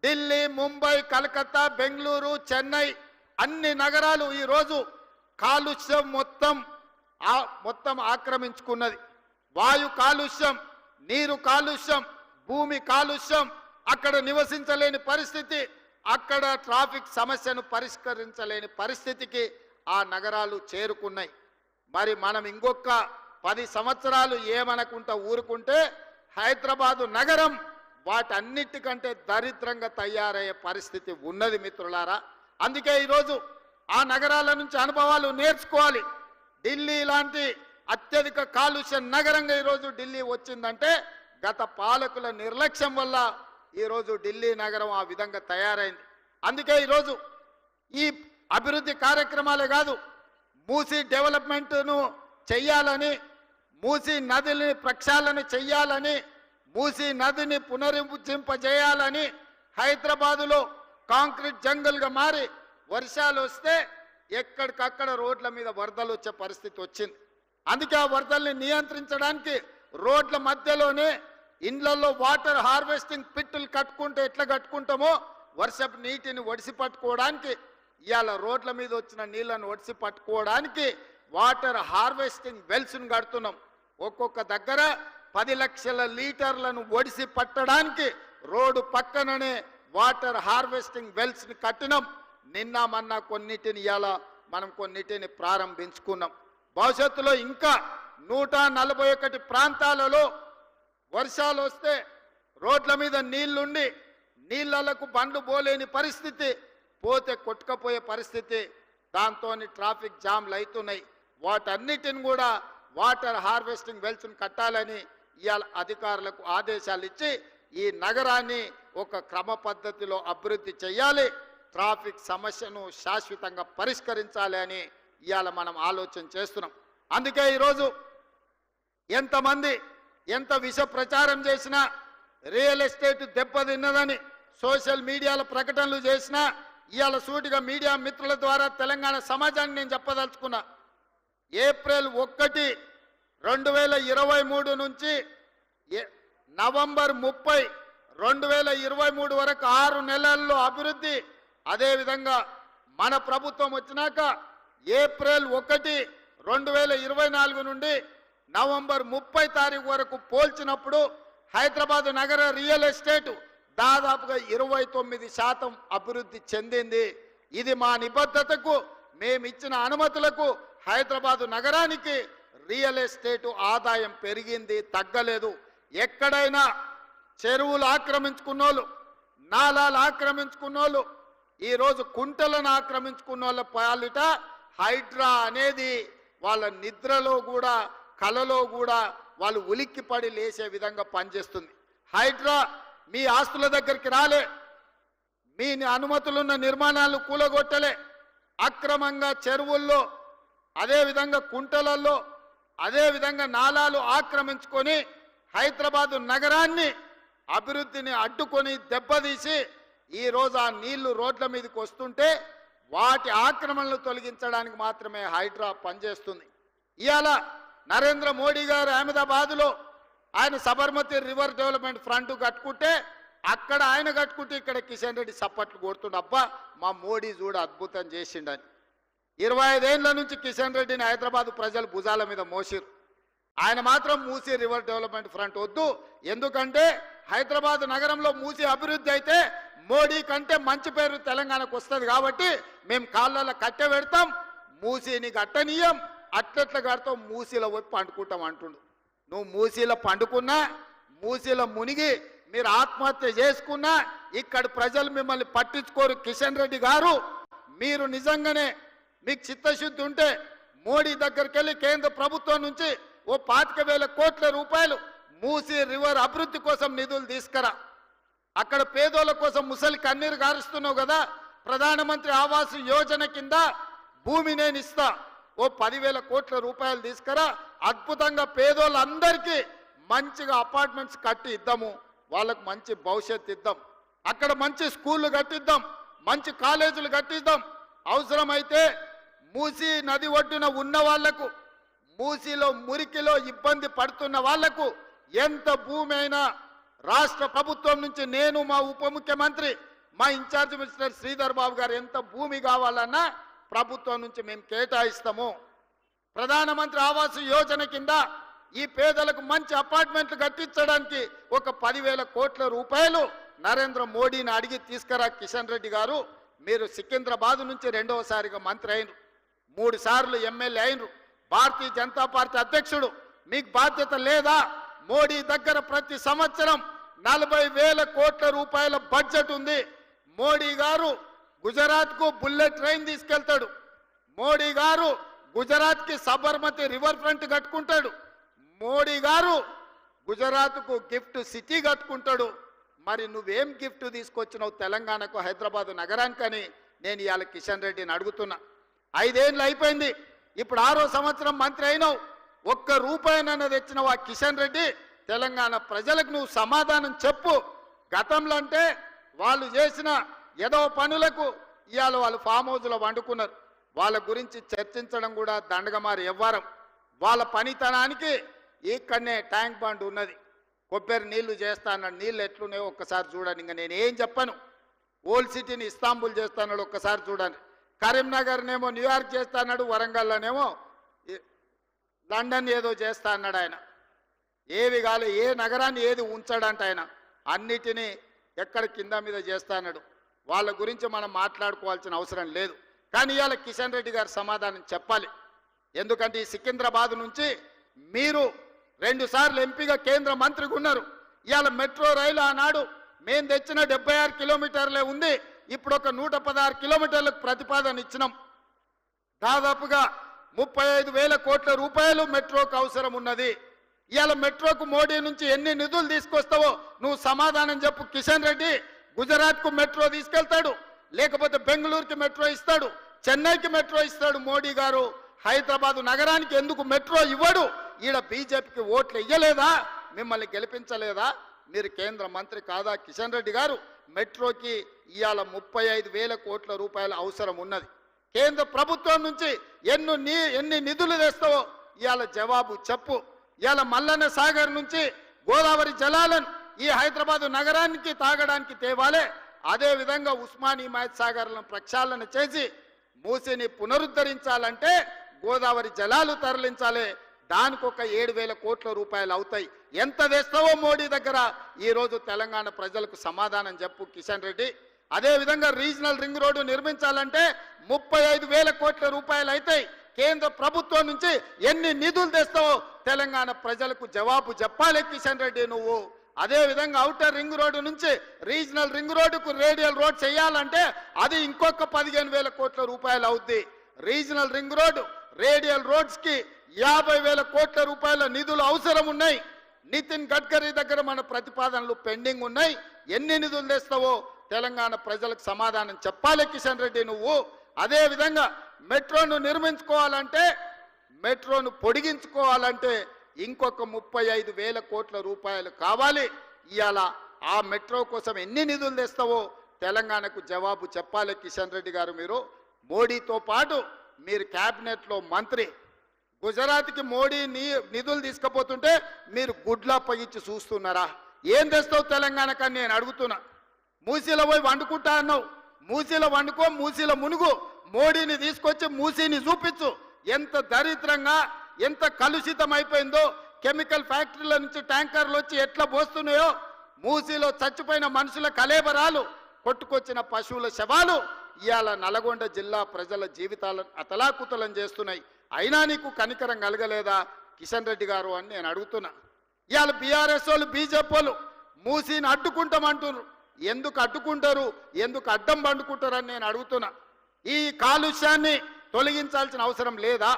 ఢిల్లీ, ముంబై, కలకత్తా, బెంగళూరు, చెన్నై అన్ని నగరాలు ఈరోజు కాలుష్యం మొత్తం ఆక్రమించుకున్నది. వాయు కాలుష్యం, నీరు కాలుష్యం, భూమి కాలుష్యం, అక్కడ నివసించలేని పరిస్థితి, అక్కడ ట్రాఫిక్ సమస్యను పరిష్కరించలేని పరిస్థితికి ఆ నగరాలు చేరుకున్నాయి. మరి మనం ఇంకొక 10 సంవత్సరాలు ఏమనకుంటా ఊరుకుంటే హైదరాబాదు నగరం వాటన్నిటికంటే దరిద్రంగా తయారయ్యే పరిస్థితి ఉన్నది మిత్రులారా. అందుకే ఈరోజు ఆ నగరాల నుంచి అనుభవాలు నేర్చుకోవాలి. ఢిల్లీ లాంటి అత్యధిక కాలుష్య నగరంగా ఈరోజు ఢిల్లీ వచ్చిందంటే గత పాలకుల నిర్లక్ష్యం వల్ల ఈరోజు ఢిల్లీ నగరం ఆ విధంగా తయారైంది. అందుకే ఈరోజు ఈ అభివృద్ధి కార్యక్రమాలే కాదు, మూసీ డెవలప్మెంట్ను చెయ్యాలని, మూసీ నదిని ప్రక్షాళన చెయ్యాలని, మూసీ నదిని పునరుజ్జింపజేయాలని హైదరాబాదులో కాంక్రీట్ జంగల్గా మారి వర్షాలు వస్తే ఎక్కడికక్కడ రోడ్ల మీద వరదలు వచ్చే పరిస్థితి వచ్చింది. అందుకే ఆ వరదల్ని నియంత్రించడానికి రోడ్ల మధ్యలోనే ఇండ్లలో వాటర్ హార్వెస్టింగ్ పిట్టులు కట్టుకుంటే ఎట్లా కట్టుకుంటామో వర్షపు నీటిని ఒడిసి పట్టుకోవడానికి, ఇవాళ రోడ్ల మీద వచ్చిన నీళ్లను ఒడిసి పట్టుకోవడానికి వాటర్ హార్వెస్టింగ్ వెల్స్ను కడుతున్నాం. ఒక్కొక్క దగ్గర 10 లక్షల లీటర్లను ఒడిసి పట్టడానికి రోడ్డు పక్కననే వాటర్ హార్వెస్టింగ్ వెల్స్ని కట్టినాం. నిన్న మొన్న కొన్నిటిని ఇవాళ మనం కొన్నిటిని ప్రారంభించుకున్నాం. భవిష్యత్తులో ఇంకా 141 ప్రాంతాలలో వర్షాలు వస్తే రోడ్ల మీద నీళ్లుండి నీళ్లకు బండ్లు పోలేని పరిస్థితి, పోతే కొట్టుకపోయే పరిస్థితి, దాంతో ట్రాఫిక్ జామ్లు అవుతున్నాయి. వాటన్నిటిని కూడా వాటర్ హార్వెస్టింగ్ వెల్స్ని కట్టాలని ఇవాళ అధికారులకు ఆదేశాలు ఇచ్చి ఈ నగరాన్ని ఒక క్రమ పద్ధతిలో అభివృద్ధి చేయాలి, ట్రాఫిక్ సమస్యను శాశ్వతంగా పరిష్కరించాలి అని ఇవాళ మనం ఆలోచన చేస్తున్నాం. అందుకే ఈరోజు ఎంతమంది ఎంత విష ప్రచారం చేసినా, రియల్ ఎస్టేట్ దెబ్బతిన్నదని సోషల్ మీడియాలో ప్రకటనలు చేసినా, ఇవాళ సూటిగా మీడియా మిత్రుల ద్వారా తెలంగాణ సమాజాన్ని నేను చెప్పదలుచుకున్నా. ఏప్రిల్ 1, 2023 నుంచి నవంబర్ 30, 2023 వరకు 6 నెలల్లో అభివృద్ధి. అదేవిధంగా మన ప్రభుత్వం వచ్చినాక ఏప్రిల్ 1, 2024 నుండి నవంబర్ 30 తారీఖు వరకు పోల్చినప్పుడు హైదరాబాద్ నగర రియల్ ఎస్టేట్ దాదాపుగా 29% అభివృద్ధి చెందింది. ఇది మా నిబద్ధతకు, మేమిచ్చిన అనుమతులకు హైదరాబాదు నగరానికి రియల్ ఎస్టేట్ ఆదాయం పెరిగింది, తగ్గలేదు. ఎక్కడైనా చెరువులు ఆక్రమించుకున్నోళ్ళు, నాలాలు ఆక్రమించుకున్నోళ్ళు, ఈరోజు కుంటలను ఆక్రమించుకున్నోళ్ళ పాలిట హైడ్రా అనేది వాళ్ళ నిద్రలో కూడా, కలలో కూడా వాళ్ళు ఉలిక్కిపడి లేచే విధంగా పనిచేస్తుంది. హైడ్రా మీ ఆస్తుల దగ్గరికి రాలే, మీ అనుమతులున్న నిర్మాణాలు కూలగొట్టలే, అక్రమంగా చెరువుల్లో, అదేవిధంగా కుంటలలో, అదేవిధంగా నాలాలు ఆక్రమించుకొని హైదరాబాదు నగరాన్ని అభివృద్ధిని అడ్డుకొని దెబ్బతీసి ఈరోజు ఆ నీళ్లు రోడ్ల మీదకి వస్తుంటే వాటి ఆక్రమణలు తొలగించడానికి మాత్రమే హైడ్రా పనిచేస్తుంది. ఇవాళ నరేంద్ర మోడీ గారు అహ్మదాబాద్లో ఆయన సబర్మతి రివర్ డెవలప్మెంట్ ఫ్రంట్ కట్టుకుంటే, అక్కడ ఆయన కట్టుకుంటే ఇక్కడ కిషన్ రెడ్డి సప్పట్లు కొడుతుండ, అబ్బా మా మోడీ చూడ అద్భుతం చేసిండని. 25 ఏళ్ల నుంచి కిషన్ రెడ్డిని హైదరాబాద్ ప్రజలు భుజాల మీద మోసిరు. ఆయన మాత్రం మూసీ రివర్ డెవలప్మెంట్ ఫ్రంట్ వద్దు. ఎందుకంటే హైదరాబాద్ నగరంలో మూసీ అభివృద్ధి అయితే మోడీ కంటే మంచి పేరు తెలంగాణకు వస్తుంది కాబట్టి మేము కాళ్ళలో కట్టె పెడతాం, మూసీని కట్టనీయం, అట్లెట్ల కడతాం, మూసీలో పోయి పండుకుంటాం అంటుండు. నువ్వు మూసీలో పండుకున్నా, మూసీలో మునిగి మీరు ఆత్మహత్య చేసుకున్నా ఇక్కడ ప్రజలు మిమ్మల్ని పట్టించుకోరు. కిషన్ రెడ్డి గారు, మీరు నిజంగానే మీకు చిత్తశుద్ధి ఉంటే మోడీ దగ్గరికి వెళ్ళి కేంద్ర ప్రభుత్వం నుంచి ఓ 25,000 కోట్ల రూపాయలు మూసీ రివర్ అభివృద్ధి కోసం నిధులు తీసుకురా. అక్కడ పేదోళ్ళ కోసం ముసలి కన్నీరు గారుస్తున్నావు కదా, ప్రధానమంత్రి ఆవాస్ యోజన కింద భూమి నేను ఇస్తా, ఓ 10,000 కోట్ల రూపాయలు తీసుకురా. అద్భుతంగా పేదోళ్ళందరికీ మంచిగా అపార్ట్మెంట్స్ కట్టి ఇద్దాము, వాళ్ళకు మంచి భవిష్యత్తు ఇద్దాం, అక్కడ మంచి స్కూళ్ళు కట్టిద్దాం, మంచి కాలేజీలు కట్టిద్దాం. అవసరమైతే మూసీ నది ఒడ్డున ఉన్న వాళ్లకు, మూసీలో మురికిలో ఇబ్బంది పడుతున్న వాళ్లకు ఎంత భూమి అయినా రాష్ట్ర ప్రభుత్వం నుంచి నేను, మా ఉప ముఖ్యమంత్రి, మా ఇన్ఛార్జ్ మినిస్టర్ శ్రీధర్ బాబు గారు ఎంత భూమి కావాలన్నా ప్రభుత్వం నుంచి మేము కేటాయిస్తాము. ప్రధానమంత్రి ఆవాస్ యోజన కింద ఈ పేదలకు మంచి అపార్ట్మెంట్లు కట్టించడానికి ఒక 10,000 కోట్ల రూపాయలు నరేంద్ర మోడీని అడిగి తీసుకురా. కిషన్ రెడ్డి గారు, మీరు సికింద్రాబాద్ నుంచి రెండవసారిగా మంత్రి అయినరు, 3 సార్లు ఎమ్మెల్యే అయినరు, భారతీయ జనతా పార్టీ అధ్యక్షుడు, మీకు బాధ్యత లేదా? మోడీ దగ్గర ప్రతి సంవత్సరం 40,000 కోట్ల రూపాయల బడ్జెట్ ఉంది. మోడీ గారు గుజరాత్కు బుల్లెట్ ట్రైన్ తీసుకెళ్తాడు, మోడీ గారు గుజరాత్కి సబర్మతి రివర్ ఫ్రంట్ కట్టుకుంటాడు, మోడీ గారు గుజరాత్కు గిఫ్ట్ సిటీ కట్టుకుంటాడు. మరి నువ్వేం గిఫ్ట్ తీసుకొచ్చినావు తెలంగాణకు, హైదరాబాద్ నగరానికని నేను ఇవాళ కిషన్ రెడ్డిని అడుగుతున్నా. 5 ఏళ్ళు అయిపోయింది, ఇప్పుడు 6వ సంవత్సరం మంత్రి అయినావు, ఒక్క రూపాయినైనా తెచ్చినావు ఆ కిషన్ రెడ్డి? తెలంగాణ ప్రజలకు నువ్వు సమాధానం చెప్పు. గతంలో అంటే వాళ్ళు చేసిన ఏదో పనులకు ఇవాళ వాళ్ళు ఫామ్ హౌస్లో వండుకున్నారు, వాళ్ళ గురించి చర్చించడం కూడా దండగమారి వ్యవహారం. వాళ్ళ పనితనానికి ఇక్కడనే ట్యాంక్ బండ్ ఉన్నది, కొబ్బరి నీళ్లు చేస్తా అన్నాడు, నీళ్ళు ఎట్లున్నాయో ఒక్కసారి చూడండి. ఇంకా నేను ఏం చెప్పను. ఓల్డ్ సిటీని ఇస్తాంబుల్ చేస్తాడు, ఒక్కసారి చూడండి. కరీంనగర్నేమో న్యూయార్క్ చేస్తా అన్నాడు, వరంగల్లోనేమో లండన్ ఏదో చేస్తా అన్నాడు. ఆయన ఏవి కాలే, ఏ నగరాన్ని ఏది ఉంచాడంట ఆయన, అన్నిటినీ ఎక్కడ కింద మీద చేస్తా అన్నాడు. వాళ్ళ గురించి మనం మాట్లాడుకోవాల్సిన అవసరం లేదు. కానీ ఇవాళ కిషన్ రెడ్డి గారు సమాధానం చెప్పాలి. ఎందుకంటే ఈ సికింద్రాబాద్ నుంచి మీరు 2 సార్లు ఎంపీగా కేంద్ర మంత్రిగా ఉన్నారు. ఇవాళ మెట్రో రైలు ఆనాడు మేము తెచ్చిన 76 కిలోమీటర్లే ఉంది, ఇప్పుడు ఒక 116 కిలోమీటర్లకు ప్రతిపాదన ఇచ్చినాం. దాదాపుగా 35,000 కోట్ల రూపాయలు మెట్రోకు అవసరం ఉన్నది. ఇవాళ మెట్రోకు మోడీ నుంచి ఎన్ని నిధులు తీసుకొస్తావో నువ్వు సమాధానం చెప్పు. కిషన్ రెడ్డి గుజరాత్కు మెట్రో తీసుకెళ్తాడు, లేకపోతే బెంగళూరుకి మెట్రో ఇస్తాడు, చెన్నైకి మెట్రో ఇస్తాడు. మోడీ గారు హైదరాబాద్ నగరానికి ఎందుకు మెట్రో ఇవ్వడు? ఈడ బీజేపీకి ఓట్లు ఇయ్యలేదా? మిమ్మల్ని గెలిపించలేదా? మీరు కేంద్ర మంత్రి కాదా? కిషన్ రెడ్డి గారు, మెట్రోకి ఇవాళ 35,000 కోట్ల రూపాయల అవసరం ఉన్నది. కేంద్ర ప్రభుత్వం నుంచి ఎన్ని నిధులు తెస్తావో ఇవాళ జవాబు చెప్పు. ఇవాళ మల్లన్న సాగర్ నుంచి గోదావరి జలాలను ఈ హైదరాబాద్ నగరానికి తాగడానికి తేవాలే. అదేవిధంగా ఉస్మాన్ హిమాయత్ సాగర్లను ప్రక్షాళన చేసి మూసిని పునరుద్ధరించాలంటే గోదావరి జలాలు తరలించాలి. దానికి ఒక 7,000 కోట్ల రూపాయలు అవుతాయి. ఎంత తెస్తావో మోడీ దగ్గర ఈరోజు తెలంగాణ ప్రజలకు సమాధానం చెప్పు కిషన్ రెడ్డి. అదేవిధంగా రీజనల్ రింగ్ రోడ్డు నిర్మించాలంటే 35,000 కోట్ల రూపాయలు అవుతాయి. కేంద్ర ప్రభుత్వం నుంచి ఎన్ని నిధులు తెస్తావో తెలంగాణ ప్రజలకు జవాబు చెప్పాలి కిషన్ రెడ్డి నువ్వు. అదేవిధంగా ఔటర్ రింగ్ రోడ్డు నుంచి రీజనల్ రింగ్ రోడ్డుకు రేడియల్ రోడ్ చేయాలంటే అది ఇంకొక 15,000 కోట్ల రూపాయలు అవుద్ది. రీజనల్ రింగ్ రోడ్డు, రేడియల్ రోడ్స్కి 50,000 కోట్ల రూపాయల నిధులు అవసరం ఉన్నాయి. నితిన్ గడ్కరీ దగ్గర మన ప్రతిపాదనలు పెండింగ్ ఉన్నాయి. ఎన్ని నిధులు తెస్తావో తెలంగాణ ప్రజలకు సమాధానం చెప్పాలి కిషన్ రెడ్డి నువ్వు. అదేవిధంగా మెట్రోను నిర్మించుకోవాలంటే, మెట్రోను పొడిగించుకోవాలంటే ఇంకొక 35,000 కోట్ల రూపాయలు కావాలి. ఇవాళ ఆ మెట్రో కోసం ఎన్ని నిధులు తెస్తావో తెలంగాణకు జవాబు చెప్పాలి కిషన్ రెడ్డి గారు. మీరు మోడీతో పాటు మీరు క్యాబినెట్లో మంత్రి, గుజరాత్కి మోడీ నిధులు తీసుకుపోతుంటే మీరు గుడ్లా పగిచ్చి చూస్తున్నారా? ఏం తెస్తావు తెలంగాణకని నేను అడుగుతున్నా. మూసీలో పోయి వండుకుంటా అన్నావు, మూసీలో వండుకో, మూసీలో మునుగు. మోడీని తీసుకొచ్చి మూసీని చూపించు. ఎంత దరిద్రంగా, ఎంత కలుషితం అయిపోయిందో కెమికల్ ఫ్యాక్టరీల నుంచి ట్యాంకర్లు వచ్చి ఎట్లా పోస్తున్నాయో, మూసీలో చచ్చిపోయిన మనుషుల కలేబరాలు, కొట్టుకొచ్చిన పశువుల శవాలు ఇవాళ నల్గొండ జిల్లా ప్రజల జీవితాలను అతలాకుతలం చేస్తున్నాయి. అయినా నీకు కనికరం కలగలేదా కిషన్ రెడ్డి గారు అని నేను అడుగుతున్నా. ఇవాళ బీఆర్ఎస్ వాళ్ళు, బీజేపీ వాళ్ళు మూసీని అడ్డుకుంటామంటున్నారు. ఎందుకు అడ్డుకుంటారు, ఎందుకు అడ్డం పండుకుంటారని నేను అడుగుతున్నా. ఈ కాలుష్యాన్ని తొలగించాల్సిన అవసరం లేదా?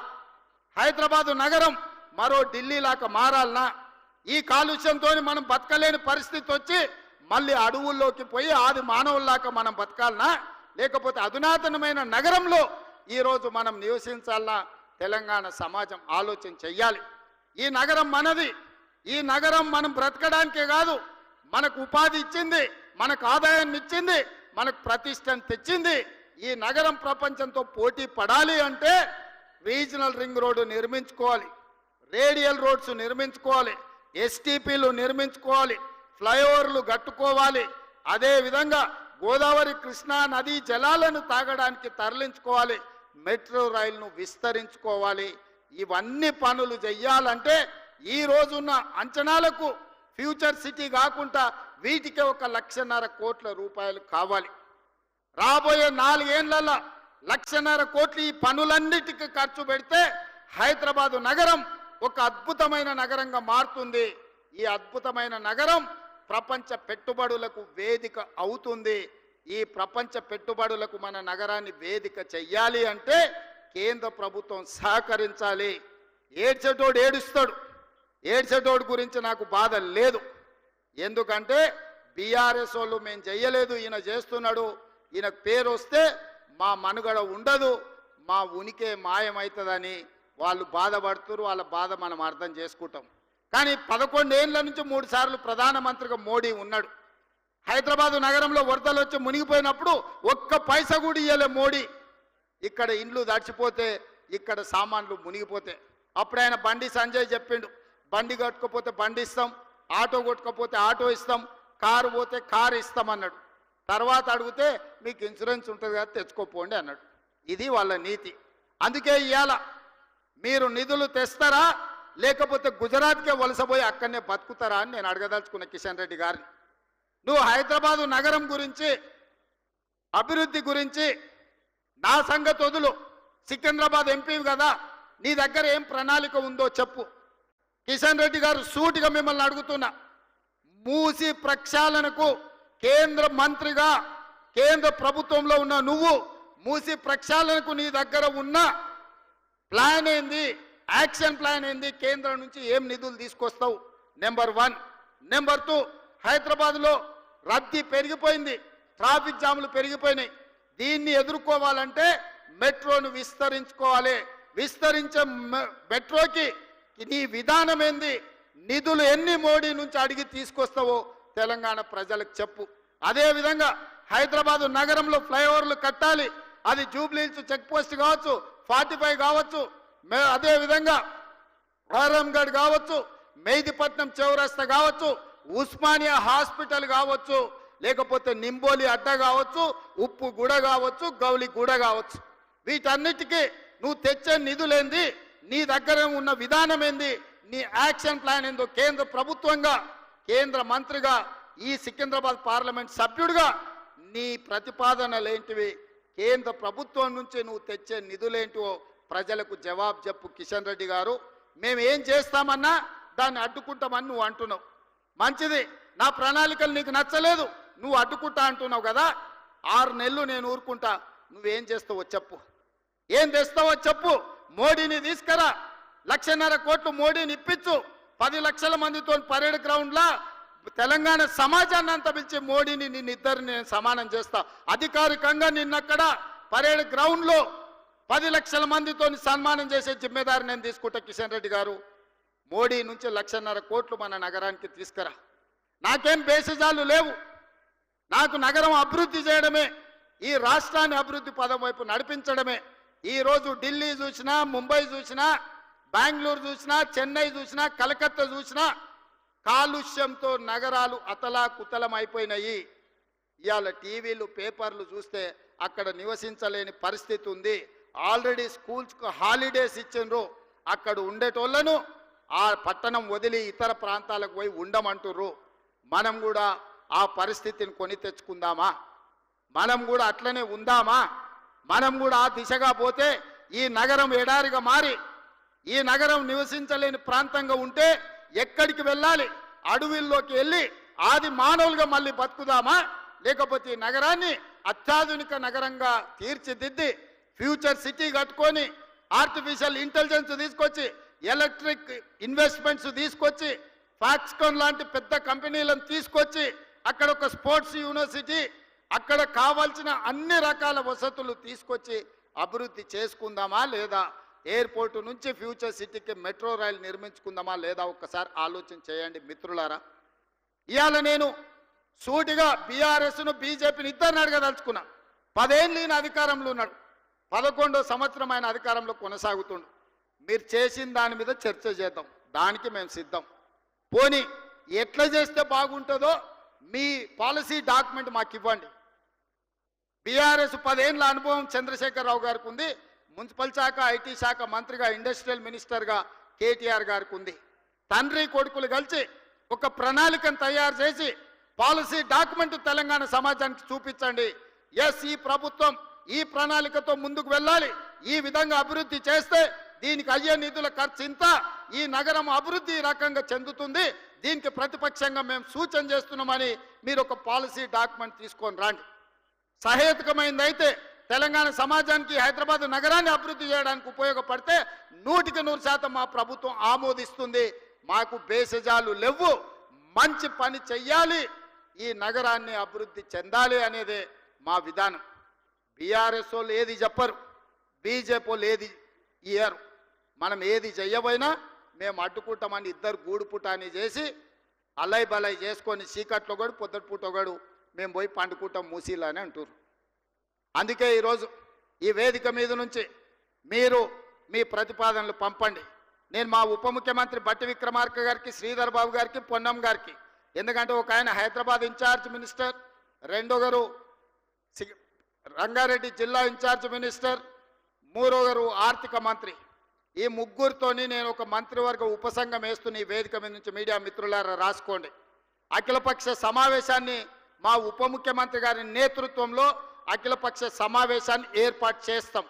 హైదరాబాదు నగరం మరో ఢిల్లీ లాగా మారాలనా? ఈ కాలుష్యంతో మనం బతకలేని పరిస్థితి వచ్చి మళ్ళీ అడవుల్లోకి పోయి ఆది మానవుల్లాగా మనం బతకాలనా? లేకపోతే అధునాతనమైన నగరంలో ఈరోజు మనం నివసించాలనా? తెలంగాణ సమాజం ఆలోచన చెయ్యాలి. ఈ నగరం మనది. ఈ నగరం మనం బ్రతకడానికే కాదు, మనకు ఉపాధి ఇచ్చింది, మనకు ఆదాయాన్ని ఇచ్చింది, మనకు ప్రతిష్టను తెచ్చింది. ఈ నగరం ప్రపంచంతో పోటీ పడాలి అంటే రీజనల్ రింగ్ రోడ్డు నిర్మించుకోవాలి, రేడియల్ రోడ్స్ నిర్మించుకోవాలి, ఎస్టీపీలు నిర్మించుకోవాలి, ఫ్లైఓవర్లు కట్టుకోవాలి. అదేవిధంగా గోదావరి కృష్ణా నదీ జలాలను తాగడానికి తరలించుకోవాలి, మెట్రో రైలును విస్తరించుకోవాలి. ఇవన్నీ పనులు చెయ్యాలంటే ఈ రోజున్న అంచనాలకు ఫ్యూచర్ సిటీ కాకుండా వీటికి 1,50,000 కోట్ల రూపాయలు కావాలి. రాబోయే 4 ఏళ్లలో 1,50,000 కోట్లు ఈ పనులన్నిటికీ ఖర్చు పెడితే హైదరాబాదు నగరం ఒక అద్భుతమైన నగరంగా మారుతుంది. ఈ అద్భుతమైన నగరం ప్రపంచ పెట్టుబడులకు వేదిక అవుతుంది. ఈ ప్రపంచ పెట్టుబడులకు మన నగరాన్ని వేదిక చెయ్యాలి అంటే కేంద్ర ప్రభుత్వం సహకరించాలి. ఏడ్చేటోడు ఏడుస్తాడు. ఏడ్చేటోడు గురించి నాకు బాధ లేదు. ఎందుకంటే బీఆర్ఎస్ వాళ్ళు మేము చెయ్యలేదు, ఈయన చేస్తున్నాడు, ఈయనకు పేరు వస్తే మా మనుగడ ఉండదు, మా ఉనికి మాయమవుతుందని వాళ్ళు బాధపడుతున్నారు. వాళ్ళ బాధ మనం అర్థం చేసుకుంటాం. కానీ 11 ఏళ్ల నుంచి 3 సార్లు ప్రధానమంత్రిగా మోడీ ఉన్నాడు. హైదరాబాదు నగరంలో వరదలు వచ్చి మునిగిపోయినప్పుడు 1 పైసా కూడా ఇయ్యలే మోడీ. ఇక్కడ ఇండ్లు దడిచిపోతే, ఇక్కడ సామాన్లు మునిగిపోతే అప్పుడు ఆయన బండి సంజయ్ చెప్పిండు, బండి కట్టుకోపోతే బండి ఇస్తాం, ఆటో కొట్టుకోపోతే ఆటో ఇస్తాం, కారు పోతే కారు ఇస్తామన్నాడు. తర్వాత అడిగితే మీకు ఇన్సూరెన్స్ ఉంటుంది కదా తెచ్చుకోపోండి అన్నాడు. ఇది వాళ్ళ నీతి. అందుకే ఇవాళ మీరు నిధులు తెస్తారా లేకపోతే గుజరాత్కే వలసపోయి అక్కడనే బతుకుతారా అని నేను అడగదలుచుకున్న కిషన్ రెడ్డి గారిని. నువ్వు హైదరాబాదు నగరం గురించి, అభివృద్ధి గురించి నా సంగతి వదులు. సికింద్రాబాద్ ఎంపీ కదా, నీ దగ్గర ఏం ప్రణాళిక ఉందో చెప్పు. కిషన్ రెడ్డి గారు సూటిగా మిమ్మల్ని అడుగుతున్నా, మూసి ప్రక్షాళనకు కేంద్ర మంత్రిగా కేంద్ర ప్రభుత్వంలో ఉన్న నువ్వు మూసి ప్రక్షాళనకు నీ దగ్గర ఉన్న ప్లాన్ ఏంది, యాక్షన్ ప్లాన్ ఏంది, కేంద్రం నుంచి ఏం నిధులు తీసుకొస్తావు? నెంబర్ 1. నెంబర్ 2, హైదరాబాద్లో రద్దీ పెరిగిపోయింది, ట్రాఫిక్ జాములు పెరిగిపోయినాయి. దీన్ని ఎదుర్కోవాలంటే మెట్రోను విస్తరించుకోవాలి. విస్తరించే మెట్రోకి నీ విధానం ఏంది, నిధులు ఎన్ని మోడీ నుంచి అడిగి తీసుకొస్తావో తెలంగాణ ప్రజలకు చెప్పు. అదేవిధంగా హైదరాబాదు నగరంలో ఫ్లైఓవర్లు కట్టాలి. అది జూబ్లీహిల్స్ చెక్ పోస్ట్ కావచ్చు, 45 కావచ్చు, అదేవిధంగా ఆరంగఢ్ కావచ్చు, మెహదీపట్నం చౌరస్తా కావచ్చు, ఉస్మానియా హాస్పిటల్ కావచ్చు, లేకపోతే నింబోలి అడ్డ కావచ్చు, ఉప్పు గుడ కావచ్చు, గౌలి గుడ కావచ్చు. వీటన్నిటికీ నువ్వు తెచ్చే నిధులేంది, నీ దగ్గర ఉన్న విధానం ఏంది, నీ యాక్షన్ ప్లాన్ ఏందో కేంద్ర ప్రభుత్వంగా, కేంద్ర మంత్రిగా, ఈ సికింద్రాబాద్ పార్లమెంట్ సభ్యుడిగా నీ ప్రతిపాదనలేంటివి, కేంద్ర ప్రభుత్వం నుంచి నువ్వు తెచ్చే నిధులేంటివో ప్రజలకు జవాబు చెప్పు. కిషన్ రెడ్డి గారు, మేము ఏం చేస్తామన్నా దాన్ని అడ్డుకుంటామని నువ్వు అంటున్నావు. మంచిది, నా ప్రణాళికలు నీకు నచ్చలేదు, నువ్వు అడ్డుకుంటా అంటున్నావు కదా. 6 నెలలు నేను ఊరుకుంటా, నువ్వేం చేస్తావో చెప్పు. ఏం తెస్తావో చెప్పు. మోడీని తీసుకురా, 1,50,000 కోట్లు మోడీని ఇప్పించు. 10 లక్షల మందితో పరేడ్ గ్రౌండ్లా తెలంగాణ సమాజాన్ని అంతా పిలిచి మోడీని నిన్నిద్దరిని నేను సమానం చేస్తా. అధికారికంగా నిన్నక్కడ పరేడ్ గ్రౌండ్లో 10 లక్షల మందితో సన్మానం చేసే జిమ్మేదారి నేను తీసుకుంటా. కిషన్ రెడ్డి గారు, మోడీ నుంచి 1,50,000 కోట్లు మన నగరానికి తీసుకురా. నాకేం బేసిజాలు లేవు. నాకు నగరం అభివృద్ధి చేయడమే, ఈ రాష్ట్రాన్ని అభివృద్ధి పదం వైపు నడిపించడమే. ఈరోజు ఢిల్లీ చూసినా, ముంబై చూసినా, బెంగళూరు చూసినా, చెన్నై చూసినా, కలకత్తా చూసినా కాలుష్యంతో నగరాలు అతలాకుతలం అయిపోయినాయి. ఇవాళ టీవీలు, పేపర్లు చూస్తే అక్కడ నివసించలేని పరిస్థితి ఉంది. ఆల్రెడీ స్కూల్స్కు హాలిడేస్ ఇచ్చిండ్రు. అక్కడ ఉండేటోళ్లను ఆ పట్టణం వదిలి ఇతర ప్రాంతాలకు పోయి ఉండమంటుర్రు. మనం కూడా ఆ పరిస్థితిని కొని తెచ్చుకుందామా? మనం కూడా అట్లనే ఉందామా? మనం కూడా ఆ దిశగా పోతే ఈ నగరం ఎడారిగా మారి ఈ నగరం నివసించలేని ప్రాంతంగా ఉంటే ఎక్కడికి వెళ్ళాలి? అడవుల్లోకి వెళ్ళి ఆది మానవులుగా మళ్ళీ బతుకుదామా? లేకపోతే ఈ నగరాన్ని అత్యాధునిక నగరంగా తీర్చిదిద్ది ఫ్యూచర్ సిటీ కట్టుకొని ఆర్టిఫిషియల్ ఇంటెలిజెన్స్ తీసుకొచ్చి ఎలక్ట్రిక్ ఇన్వెస్ట్మెంట్స్ తీసుకొచ్చి ఫాక్స్కాన్ లాంటి పెద్ద కంపెనీలను తీసుకొచ్చి అక్కడ ఒక స్పోర్ట్స్ యూనివర్సిటీ, అక్కడ కావాల్సిన అన్ని రకాల వసతులు తీసుకొచ్చి అభివృద్ధి చేసుకుందామా లేదా ఎయిర్పోర్టు నుంచి ఫ్యూచర్ సిటీకి మెట్రో రైలు నిర్మించుకుందామా లేదా? ఒక్కసారి ఆలోచన చేయండి మిత్రులారా. ఇవాళ నేను సూటిగా బీఆర్ఎస్ను బీజేపీని ఇద్దరిని అడగదలుచుకున్నా. 10 ఏళ్ళు ఈయన అధికారంలో ఉన్నాడు, 11వ సంవత్సరం ఆయన అధికారంలో కొనసాగుతుండు. మీరు చేసిన దాని మీద చర్చ చేద్దాం, దానికి మేము సిద్ధం. పోనీ ఎట్లా చేస్తే బాగుంటుందో మీ పాలసీ డాక్యుమెంట్ మాకు ఇవ్వండి. బీఆర్ఎస్ 10 ఏళ్ళ అనుభవం చంద్రశేఖరరావు గారికి ఉంది, మున్సిపల్ శాఖ ఐటీ శాఖ మంత్రిగా ఇండస్ట్రియల్ మినిస్టర్గా కేటీఆర్ గారికి ఉంది. తండ్రి కొడుకులు కలిసి ఒక ప్రణాళికను తయారు చేసి పాలసీ డాక్యుమెంట్ తెలంగాణ సమాజానికి చూపించండి. ఎస్, ఈ ప్రభుత్వం ఈ ప్రణాళికతో ముందుకు వెళ్ళాలి, ఈ విధంగా అభివృద్ధి చేస్తే దీనికి అయ్యే నిధుల ఖర్చు ఇంత, ఈ నగరం అభివృద్ధి రకంగా చెందుతుంది, దీనికి ప్రతిపక్షంగా మేము సూచన చేస్తున్నామని మీరు ఒక పాలసీ డాక్యుమెంట్ తీసుకొని రండి. సహేతుకమైందైతే తెలంగాణ సమాజానికి హైదరాబాద్ నగరాన్ని అభివృద్ధి చేయడానికి ఉపయోగపడితే 100% మా ప్రభుత్వం ఆమోదిస్తుంది. మాకు బేసజాలు లేవు, మంచి పని చెయ్యాలి, ఈ నగరాన్ని అభివృద్ధి చెందాలి అనేదే మా విధానం. బీఆర్ఎస్ వాళ్ళు ఏది చెప్పరు, బీజేపీ వాళ్ళు ఏది ఇయ్యరు. మనం ఏది చెయ్యబోయినా మేము అడ్డుకుంటామని ఇద్దరు గూడు పుటాని చేసి అలై బలై చేసుకొని చీకట్లో కూడా పొద్దుటిపూట ఒకడు మేము పోయి పండుకుంటాం మూసీలు అని అంటారు. అందుకే ఈరోజు ఈ వేదిక మీద నుంచి మీరు మీ ప్రతిపాదనలు పంపండి. నేను మా ఉప ముఖ్యమంత్రి బట్టి విక్రమార్క గారికి, శ్రీధర్ బాబు గారికి, పొన్నం గారికి, ఎందుకంటే ఒక ఆయన హైదరాబాద్ ఇన్ఛార్జ్ మినిస్టర్, రెండొగరు రంగారెడ్డి జిల్లా ఇన్ఛార్జ్ మినిస్టర్, మూడొగరు ఆర్థిక మంత్రి, ఈ ముగ్గురితోని నేను ఒక మంత్రివర్గ ఉపసంఘం వేస్తున్న ఈ వేదిక మీద నుంచి మీడియా మిత్రులారా రాసుకోండి. అఖిలపక్ష సమావేశాన్ని మా ఉప ముఖ్యమంత్రి గారి నేతృత్వంలో అఖిలపక్ష సమావేశాన్ని ఏర్పాటు చేస్తాం.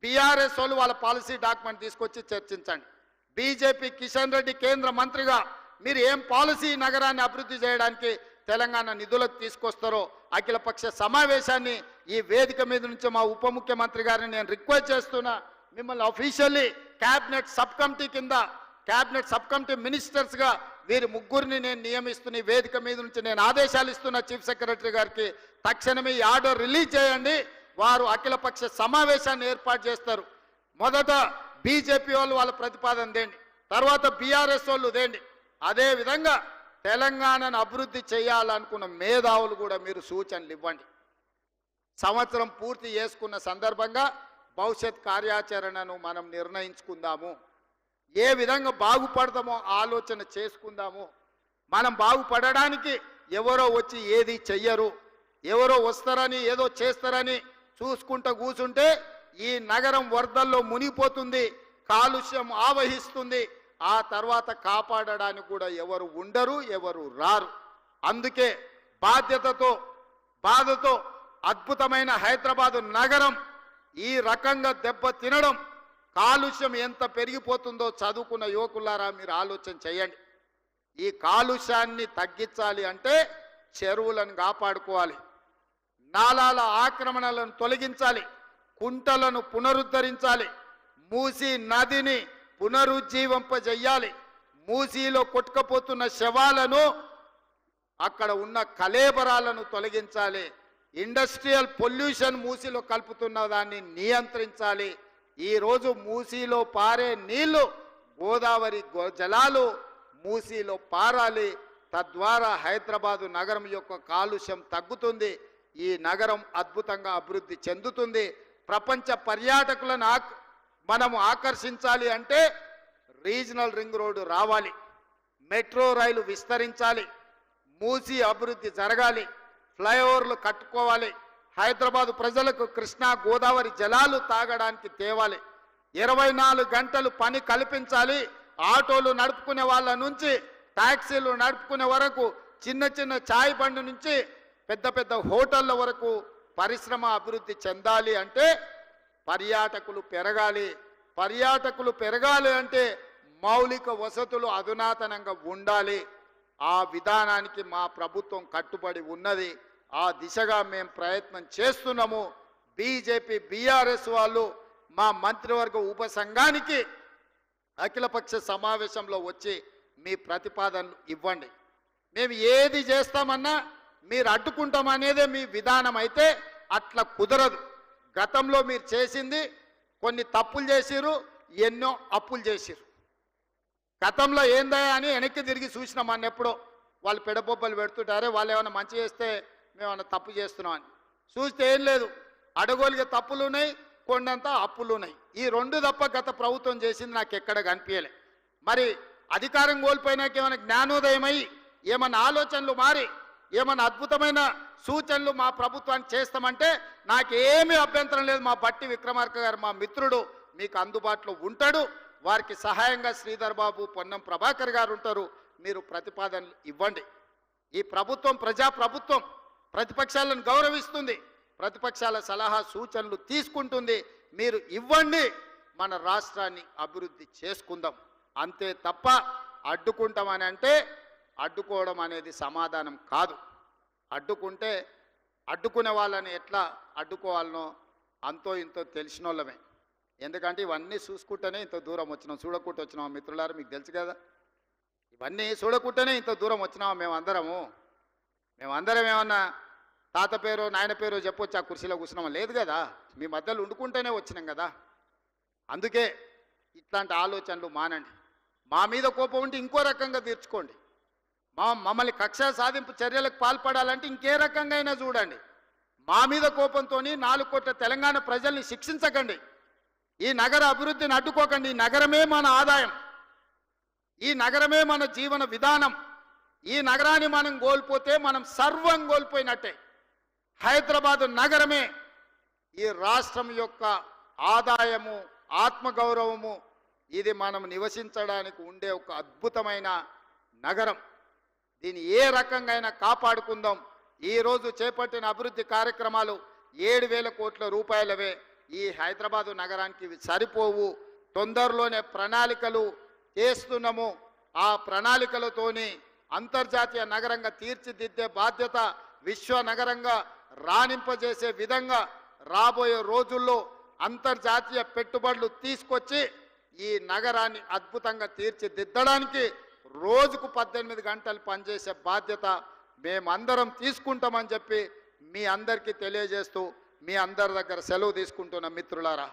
బీఆర్ఎస్ వాళ్ళు వాళ్ళ పాలసీ డాక్యుమెంట్ తీసుకొచ్చి చర్చించండి. బీజేపీ కిషన్ రెడ్డి కేంద్ర మంత్రిగా మీరు ఏం పాలసీ నగరాన్ని అభివృద్ధి చేయడానికి తెలంగాణ నిధులకు తీసుకొస్తారో అఖిలపక్ష సమావేశాన్ని ఈ వేదిక మీద నుంచి మా ఉప ముఖ్యమంత్రి గారిని నేను రిక్వెస్ట్ చేస్తున్నా. మిమ్మల్ని అఫీషియల్లీ క్యాబినెట్ సబ్ కమిటీ కింద క్యాబినెట్ సబ్ కమిటీ మినిస్టర్స్గా వీరి ముగ్గురిని నేను నియమిస్తున్న ఈ వేదిక మీద నుంచి నేను ఆదేశాలు ఇస్తున్న చీఫ్ సెక్రటరీ గారికి, తక్షణమే ఈ ఆర్డర్ రిలీజ్ చేయండి. వారు అఖిలపక్ష సమావేశాన్ని ఏర్పాటు చేస్తారు. మొదట బీజేపీ వాళ్ళు వాళ్ళ ప్రతిపాదన దేండి, తర్వాత బీఆర్ఎస్ వాళ్ళు దేండి. అదేవిధంగా తెలంగాణను అభివృద్ధి చేయాలనుకున్న మేధావులు కూడా మీరు సూచనలు ఇవ్వండి. సంవత్సరం పూర్తి చేసుకున్న సందర్భంగా భవిష్యత్ కార్యాచరణను మనం నిర్ణయించుకుందాము. ఏ విధంగా బాగుపడదామో ఆలోచన చేసుకుందాము. మనం బాగుపడడానికి ఎవరో వచ్చి ఏది చెయ్యరు, ఎవరో వస్తారని ఏదో చేస్తారని చూసుకుంటూ కూర్చుంటే ఈ నగరం వరదల్లో మునిగిపోతుంది, కాలుష్యం ఆవహిస్తుంది. ఆ తర్వాత కాపాడడానికి కూడా ఎవరు ఉండరు, ఎవరు రారు. అందుకే బాధ్యతతో బాధతో అద్భుతమైన హైదరాబాదు నగరం ఈ రకంగా దెబ్బ తినడం, కాలుష్యం ఎంత పెరిగిపోతుందో చదువుకున్న యువకులారా మీరు ఆలోచన చేయండి. ఈ కాలుష్యాన్ని తగ్గించాలి అంటే చెరువులను కాపాడుకోవాలి, నాలాల ఆక్రమణలను తొలగించాలి, కుంటలను పునరుద్ధరించాలి, మూసీ నదిని పునరుజ్జీవింపజేయాలి, మూసీలో కొట్టుకుపోతున్న శవాలను అక్కడ ఉన్న కలేబరాలను తొలగించాలి, ఇండస్ట్రియల్ పొల్యూషన్ మూసీలో కలుపుతున్న దాన్ని నియంత్రించాలి. ఈరోజు మూసీలో పారే నీళ్లు గోదావరి జలాలు మూసీలో పారాలి. తద్వారా హైదరాబాదు నగరం యొక్క కాలుష్యం తగ్గుతుంది, ఈ నగరం అద్భుతంగా అభివృద్ధి చెందుతుంది. ప్రపంచ పర్యాటకులను మనము ఆకర్షించాలి అంటే రీజనల్ రింగ్ రోడ్డు రావాలి, మెట్రో రైలు విస్తరించాలి, మూసీ అభివృద్ధి జరగాలి, ఫ్లైఓవర్లు కట్టుకోవాలి, హైదరాబాదు ప్రజలకు కృష్ణా గోదావరి జలాలు తాగడానికి తేవాలి, 24 గంటలు పని కల్పించాలి, ఆటోలు నడుపుకునే వాళ్ళ నుంచి టాక్సీలు నడుపుకునే వరకు, చిన్న చిన్న ఛాయ్ బండి నుంచి పెద్ద పెద్ద హోటళ్ళ వరకు పరిశ్రమ అభివృద్ధి చెందాలి అంటే పర్యాటకులు పెరగాలి. పర్యాటకులు పెరగాలి అంటే మౌలిక వసతులు అధునాతనంగా ఉండాలి. ఆ విధానానికి మా ప్రభుత్వం కట్టుబడి ఉన్నది. ఆ దిశగా మేము ప్రయత్నం చేస్తున్నాము. బీజేపీ బీఆర్ఎస్ వాళ్ళు మా మంత్రివర్గ ఉపసంఘానికి అఖిలపక్ష సమావేశంలో వచ్చి మీ ప్రతిపాదనలు ఇవ్వండి. మేము ఏది చేస్తామన్నా మీరు అడ్డుకుంటామనేదే మీ విధానం అయితే అట్లా కుదరదు. గతంలో మీరు చేసింది కొన్ని తప్పులు చేసిరు, ఎన్నో అప్పులు చేసిరు. గతంలో ఏందా అని వెనక్కి తిరిగి చూసినాం అన్నెప్పుడో. వాళ్ళు పెడబొబ్బలు పెడుతుంటారే, వాళ్ళు ఏమైనా మంచి చేస్తే మేమన్నా తప్పు చేస్తున్నాం అని చూస్తే ఏం లేదు. అడగోలిగే తప్పులు ఉన్నాయి, కొండంత అప్పులు ఉన్నాయి. ఈ రెండు తప్ప గత ప్రభుత్వం చేసింది నాకు ఎక్కడ కనిపించలే. మరి అధికారం కోల్పోయినాక ఏమైనా జ్ఞానోదయమై ఏమన్నా ఆలోచనలు మారి ఏమన్నా అద్భుతమైన సూచనలు మా ప్రభుత్వానికి చేస్తామంటే నాకేమీ అభ్యంతరం లేదు. మా బట్టి విక్రమార్క గారు మా మిత్రుడు, మీకు అందుబాటులో ఉంటాడు. వారికి సహాయంగా శ్రీధర్ బాబు, పొన్నం ప్రభాకర్ గారు ఉంటారు. మీరు ప్రతిపాదనలు ఇవ్వండి. ఈ ప్రభుత్వం ప్రజా ప్రభుత్వం, ప్రతిపక్షాలను గౌరవిస్తుంది, ప్రతిపక్షాల సలహా సూచనలు తీసుకుంటుంది. మీరు ఇవ్వండి, మన రాష్ట్రాన్ని అభివృద్ధి చేసుకుందాం. అంతే తప్ప అడ్డుకుంటామని అంటే అడ్డుకోవడం అనేది సమాధానం కాదు. అడ్డుకుంటే అడ్డుకునే వాళ్ళని ఎట్లా అడ్డుకోవాలనో అంతో ఇంతో తెలిసిన వాళ్ళమే. ఎందుకంటే ఇవన్నీ చూసుకుంటేనే ఇంత దూరం వచ్చినాం, చూడకుంటూ వచ్చినాం. మిత్రులారా, మీకు తెలుసు కదా, ఇవన్నీ చూడకుంటేనే ఇంత దూరం వచ్చినాం. మేమందరం ఏమన్నా తాత పేరు నాయన పేరు చెప్పొచ్చు ఆ కుర్చీలో కూర్చున్నామా? లేదు కదా, మీ మధ్యలో ఉండుకుంటేనే వచ్చినాం కదా. అందుకే ఇట్లాంటి ఆలోచనలు మానండి. మా మీద కోపం ఉంటే ఇంకో రకంగా తీర్చుకోండి. మమ్మల్ని కక్ష సాధింపు చర్యలకు పాల్పడాలంటే ఇంకే రకంగా అయినా చూడండి. మా మీద కోపంతో 4 కోట్ల తెలంగాణ ప్రజల్ని శిక్షించకండి. ఈ నగర అభివృద్ధిని అడ్డుకోకండి. ఈ నగరమే మన ఆదాయం, ఈ నగరమే మన జీవన విధానం. ఈ నగరాన్ని మనం కోల్పోతే మనం సర్వం కోల్పోయినట్టే. హైదరాబాదు నగరమే ఈ రాష్ట్రం యొక్క ఆదాయము, ఆత్మగౌరవము. ఇది మనం నివసించడానికి ఉండే ఒక అద్భుతమైన నగరం. దీన్ని ఏ రకంగా అయినా కాపాడుకుందాం. ఈరోజు చేపట్టిన అభివృద్ధి కార్యక్రమాలు 7,000 కోట్ల రూపాయలవే. ఈ హైదరాబాదు నగరానికి ఇవి సరిపోవు. తొందరలోనే ప్రణాళికలు చేస్తున్నాము. ఆ ప్రణాళికలతోని అంతర్జాతీయ నగరంగా తీర్చిదిద్దే బాధ్యత, విశ్వ నగరంగా రాణింపజేసే విధంగా రాబోయే రోజుల్లో అంతర్జాతీయ పెట్టుబడులు తీసుకొచ్చి ఈ నగరాన్ని అద్భుతంగా తీర్చిదిద్దడానికి రోజుకు 18 గంటలు పనిచేసే బాధ్యత మేమందరం తీసుకుంటామని చెప్పి మీ అందరికీ తెలియజేస్తూ మీ అందరి దగ్గర సెలవు తీసుకుంటున్న మిత్రులారా.